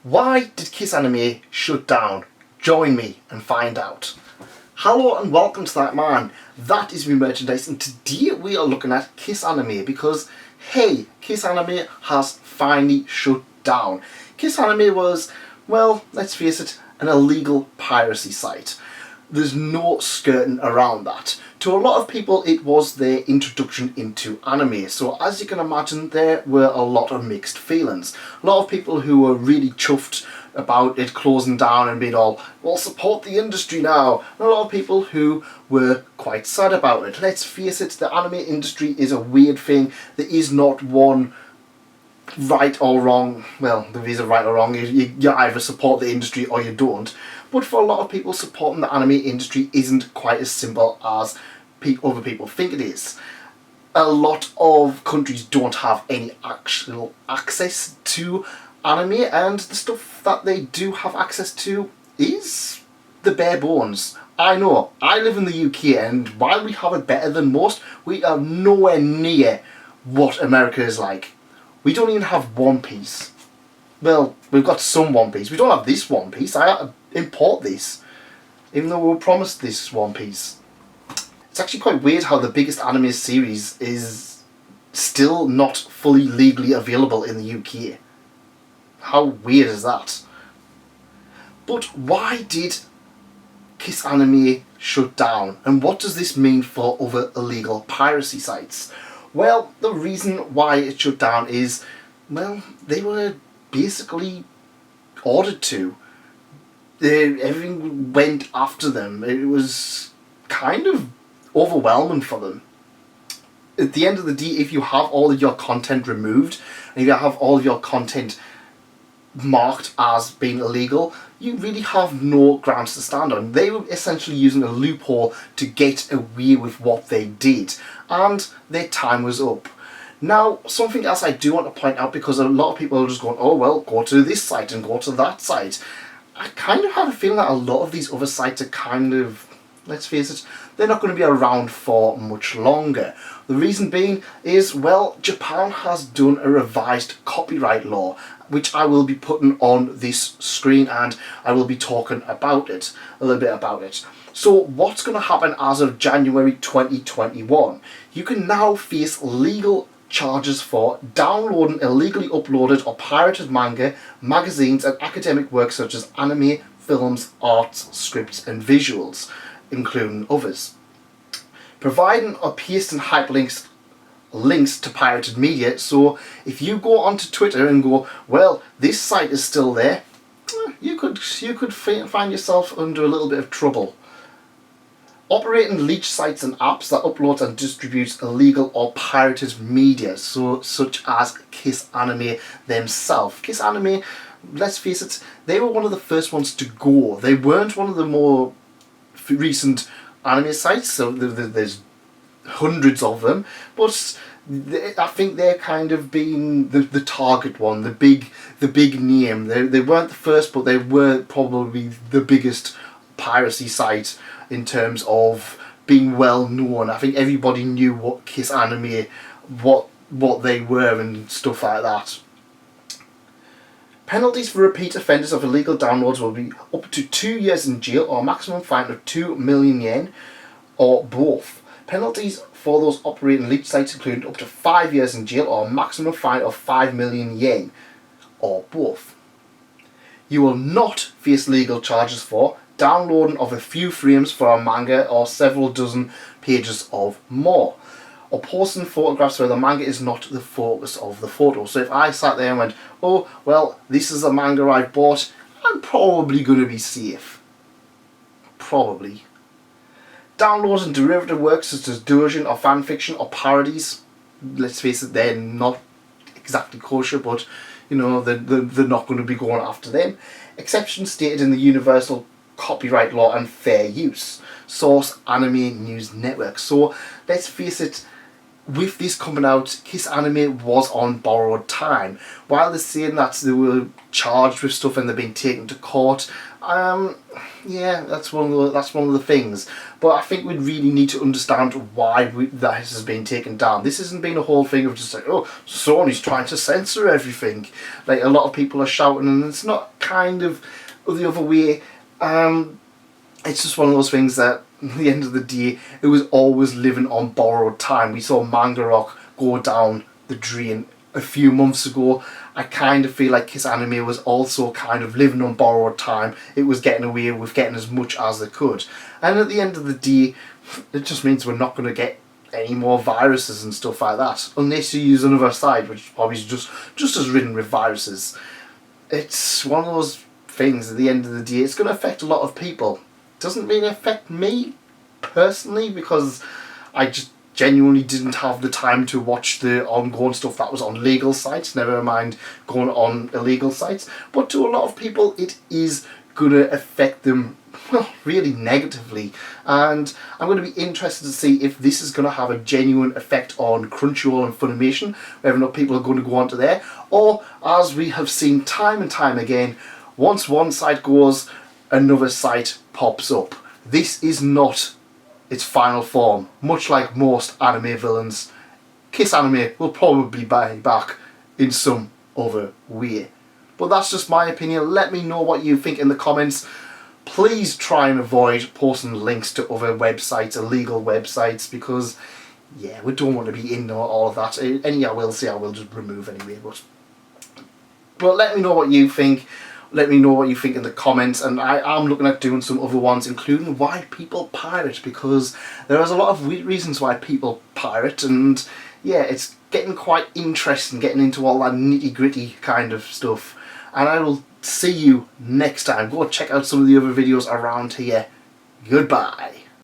Why did Kissanime shut down? Join me and find out. Hello and welcome to That Man. That is me merchandise, and today we are looking at Kissanime because, hey, Kissanime has finally shut down. Kissanime was, well, let's face it, an illegal piracy site. There's no skirting around that. To a lot of people it was their introduction into anime, so as you can imagine there were a lot of mixed feelings. A lot of people who were really chuffed about it closing down and being all, well, support the industry now, and a lot of people who were quite sad about it. Let's face it, the anime industry is a weird thing. There is not one right or wrong. Well, there is a right or wrong. You either support the industry or you don't. But for a lot of people, supporting the anime industry isn't quite as simple as other people think it is. A lot of countries don't have any actual access to anime, and the stuff that they do have access to is the bare bones. I know, I live in the UK, and while we have it better than most, we are nowhere near what America is like. We don't even have One Piece. Well, we've got some One Piece. We don't have this One Piece. I had to import this, even though we were promised this One Piece. It's actually quite weird how the biggest anime series is still not fully legally available in the UK. How weird is that? But why did Kissanime shut down, and what does this mean for other illegal piracy sites? Well, the reason why it shut down is, well, they were basically ordered to. Everything went after them. It was kind of overwhelming for them. At the end of the day, if you have all of your content removed, and if you have all of your content marked as being illegal, you really have no grounds to stand on. They were essentially using a loophole to get away with what they did, and their time was up. Now, something else I do want to point out, because a lot of people are just going, oh well, go to this site and go to that site. I kind of have a feeling that a lot of these other sites are kind of, let's face it, they're not going to be around for much longer. The reason being is, well, Japan has done a revised copyright law, which I will be putting on this screen, and I will be talking about it, a little bit about it. So what's going to happen as of January 2021? You can now face legal charges for downloading illegally uploaded or pirated manga, magazines and academic works such as anime, films, arts, scripts and visuals, including others. Providing or pasting hyperlinks to pirated media, so if you go onto Twitter and go, well, this site is still there, you could find yourself under a little bit of trouble. Operating leech sites and apps that uploads and distributes illegal or pirated media, such as Kissanime themselves. Kissanime, let's face it, they were one of the first ones to go. They weren't one of the more recent anime sites, so there's hundreds of them, but I think they're kind of being the target one, the big name. They weren't the first, but they were probably the biggest piracy site in terms of being well known. I think everybody knew what Kissanime, what they were and stuff like that. Penalties for repeat offenders of illegal downloads will be up to 2 years in jail or a maximum fine of 2 million yen, or both. Penalties for those operating leech sites include up to 5 years in jail or a maximum fine of 5 million yen, or both. You will not face legal charges for downloading of a few frames for a manga or several dozen pages of more, or posting photographs where the manga is not the focus of the photo. So if I sat there and went, oh, well, this is a manga I've bought, I'm probably going to be safe. Probably. Downloading derivative works such as doujin or fanfiction or parodies, let's face it, they're not exactly kosher, but you know, they're not going to be going after them. Exceptions stated in the Universal Copyright Law and Fair Use. Source: Anime News Network. So let's face it, with this coming out, Kissanime was on borrowed time. While they're saying that they were charged with stuff and they're being taken to court, yeah, that's one of the things. But I think we really need to understand why that has been taken down. This hasn't been a whole thing of just like, oh, Sony's trying to censor everything. Like a lot of people are shouting, and it's not kind of the other way. It's just one of those things that, at the end of the day, it was always living on borrowed time. We saw Manga Rock go down the drain a few months ago. I kind of feel like Kissanime was also kind of living on borrowed time. It was getting away with getting as much as they could. And at the end of the day, it just means we're not going to get any more viruses and stuff like that. Unless you use another site, which probably is just as ridden with viruses. It's one of those things, at the end of the day, it's going to affect a lot of people. Doesn't really affect me personally, because I just genuinely didn't have the time to watch the ongoing stuff that was on legal sites, never mind going on illegal sites. But to a lot of people, it is going to affect them, well, really negatively. And I'm going to be interested to see if this is going to have a genuine effect on Crunchyroll and Funimation, whether or not people are going to go onto there, or, as we have seen time and time again, once one site goes, another site pops up. This is not its final form. Much like most anime villains, Kissanime will probably be back in some other way. But that's just my opinion. Let me know what you think in the comments. Please try and avoid posting links to other websites, illegal websites, because yeah, we don't want to be in all of that. Any I will say, I will just remove anyway. But let me know what you think. Let me know what you think in the comments, and I am looking at doing some other ones, including why people pirate, because there is a lot of reasons why people pirate, and yeah, it's getting quite interesting getting into all that nitty gritty kind of stuff. And I will see you next time. Go check out some of the other videos around here. Goodbye.